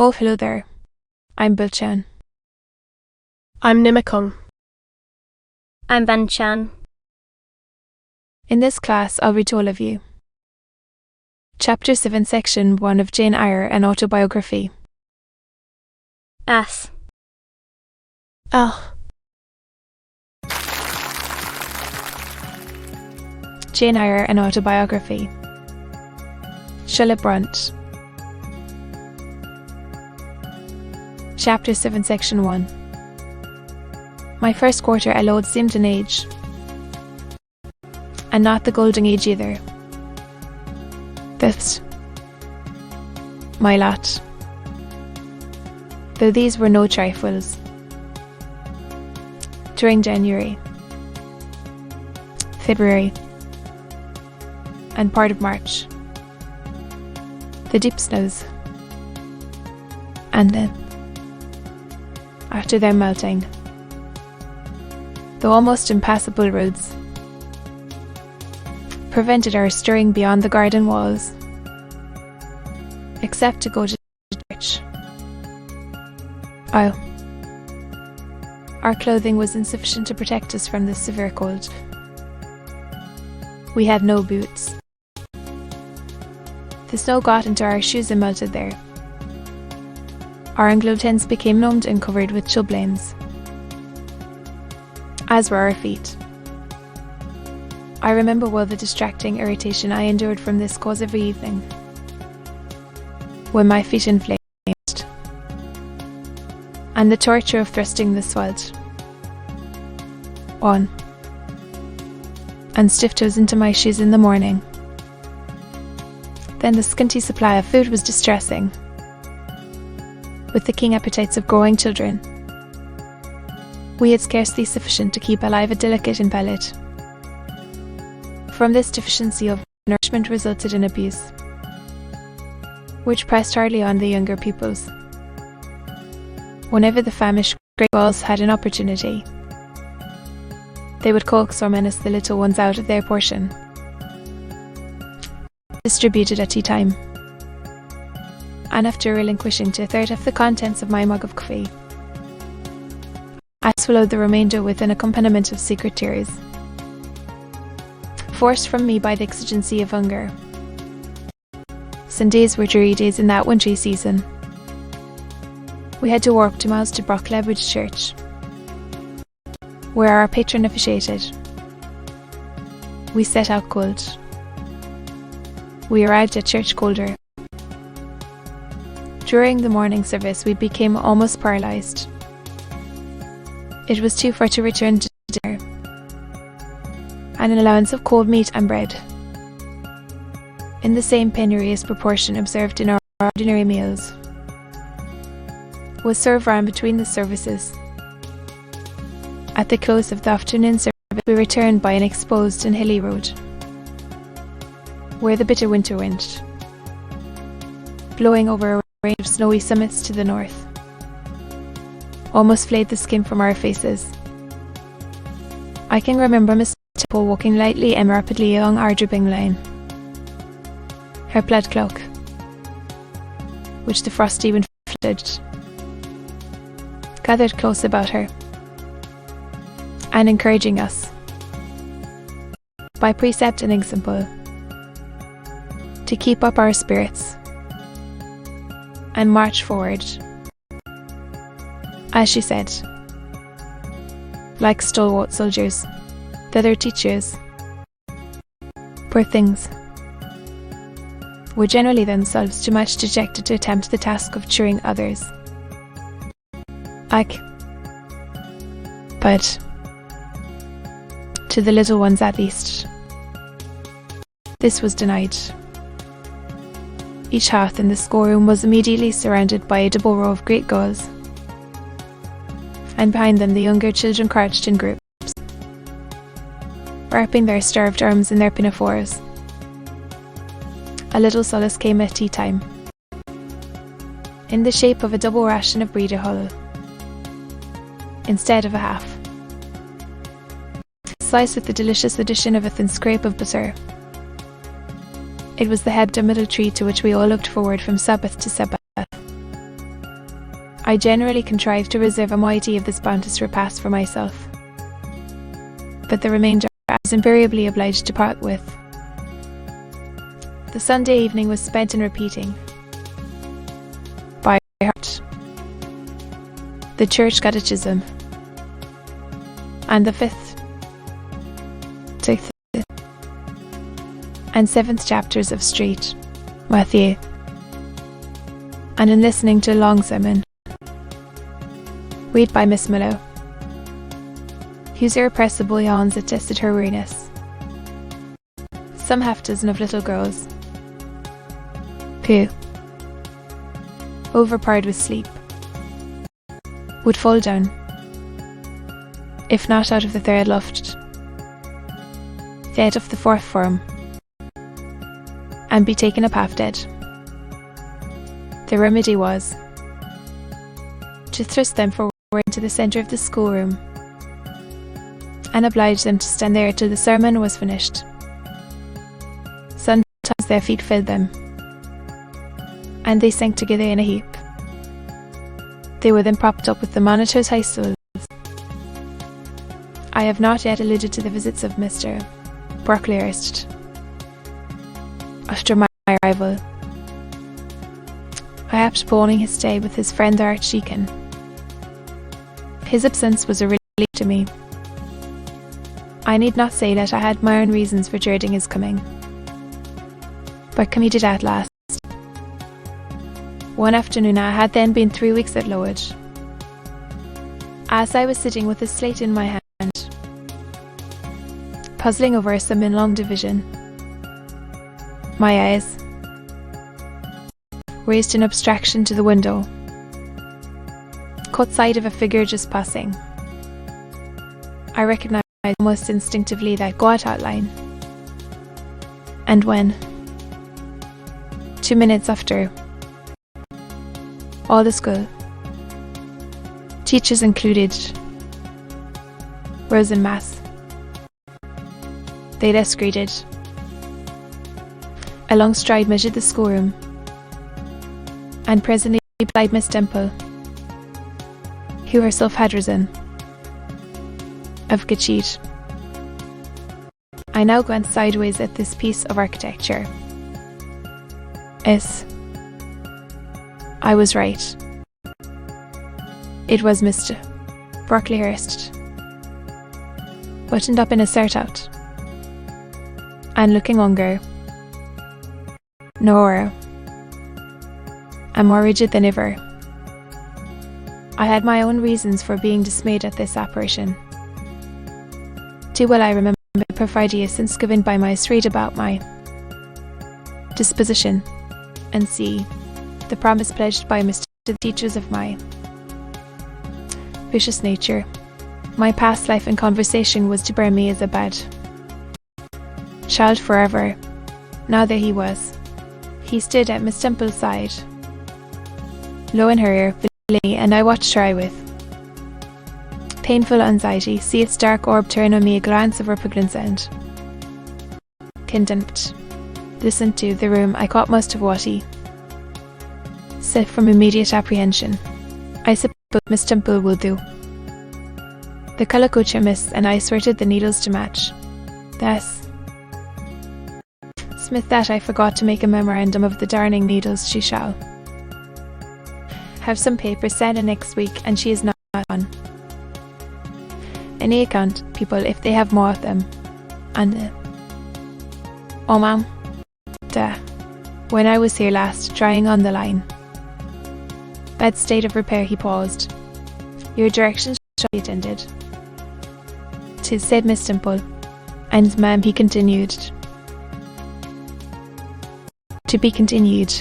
Oh, hello there. I'm Bilchan. I'm Nimikung. I'm Banchan. In this class, I'll read to all of you. Chapter 7, Section 1 of Jane Eyre, an Autobiography. As. Jane Eyre, an Autobiography. Charlotte Brontë. Chapter 7, Section 1. My first quarter Aloud seemed an age. And not the golden age either. That's my lot. Though these were no trifles. During January, February, and part of March, the deep snows, and then, after their melting, the almost impassable roads prevented our stirring beyond the garden walls, except to go to church. Our clothing was insufficient to protect us from this severe cold. We had no boots. The snow got into our shoes and melted there. Our ungloved hands became numbed and covered with chilblains, as were our feet. I remember well the distracting irritation I endured from this cause every evening, when my feet inflamed, and the torture of thrusting the swelled on and stiff toes into my shoes in the morning. Then the scanty supply of food was distressing, with the keen appetites of growing children. We had scarcely sufficient to keep alive a delicate invalid. From this deficiency of nourishment resulted in abuse, which pressed hardly on the younger pupils. Whenever the famished great girls had an opportunity, they would coax or menace the little ones out of their portion, distributed at tea time, and after relinquishing to a third of the contents of my mug of coffee, I swallowed the remainder with an accompaniment of secret tears, forced from me by the exigency of hunger. Sundays were dreary days in that wintry season. We had to walk 2 miles to Brontë Church, where our patron officiated. We set out cold. We arrived at church colder. During the morning service we became almost paralysed. It was too far to return to dinner, and an allowance of cold meat and bread, in the same penurious proportion observed in our ordinary meals, was served round between the services. At the close of the afternoon service we returned by an exposed and hilly road, where the bitter winter wind, blowing over a range of snowy summits to the north, almost flayed the skin from our faces. I can remember Miss Chap walking lightly and rapidly along our dripping lane, her plaid cloak, which the frosty wind flooded, gathered close about her, and encouraging us, by precept and example, to keep up our spirits and march forward, as she said, like stalwart soldiers, that their teachers, poor things, were generally themselves too much dejected to attempt the task of cheering others. But to the little ones at least, this was denied. Each hearth in the schoolroom was immediately surrounded by a double row of great gauze, and behind them the younger children crouched in groups, wrapping their starved arms in their pinafores. A little solace came at tea time, in the shape of a double ration of bread hull, instead of a half, sliced with the delicious addition of a thin scrape of butter. It was the hebdomadal treat to which we all looked forward from Sabbath to Sabbath. I generally contrive to reserve a moiety of this bounteous repast for myself, but the remainder I was invariably obliged to part with. The Sunday evening was spent in repeating, by heart, the Church Catechism, and the 5th, 6th, and 7th chapters of Street, Matthew, and in listening to a long sermon, read by Miss Mallow, whose irrepressible yawns attested her weariness. Some half dozen of little girls, who, overpowered with sleep, would fall down, if not out of the third loft, yet of the fourth form, and be taken up half dead. The remedy was to thrust them forward into the centre of the schoolroom, and oblige them to stand there till the sermon was finished. Sometimes their feet failed them, and they sank together in a heap. They were then propped up with the monitor's high stools. I have not yet alluded to the visits of Mr. Brocklehurst after my arrival, perhaps prolonging his stay with his friend the Archdeacon. His absence was a relief to me. I need not say that I had my own reasons for dreading his coming, but come he did at last. One afternoon I had then been 3 weeks at Aloud. As I was sitting with a slate in my hand, puzzling over some long division, my eyes, raised in abstraction to the window, caught sight of a figure just passing. I recognised almost instinctively that gaunt outline, and when, 2 minutes after, all the school, teachers included, rose en masse, they desecrated, a long stride measured the schoolroom, and presently beside Miss Temple, who herself had risen, of good cheat. I now glanced sideways at this piece of architecture. I was right. It was Mr. Brocklehurst, buttoned up in a surtout, and looking longer, narrower, and more rigid than ever. I had my own reasons for being dismayed at this apparition. Too well I remember the perfidy since given by my read about my disposition, and see the promise pledged by Mr. to the teachers of my vicious nature. My past life and conversation was to bear me as a bad child forever. Now there he was. He stood at Miss Temple's side, low in her ear, below me, and I watched her eye with painful anxiety, see its dark orb turn on me a glance of repugnance and contempt. Listened to the room. I caught most of what he said from immediate apprehension. I suppose Miss Temple will do. The calico miss, and I sorted the needles to match. Thus, Smith, that I forgot to make a memorandum of the darning needles. She shall have some paper sent in next week, and she is not on any account, people, if they have more of them. And oh ma'am, when I was here last, trying on the line. That state of repair, he paused. Your directions shall be attended. 'Tis, said Miss Temple. And ma'am, he continued. To be continued.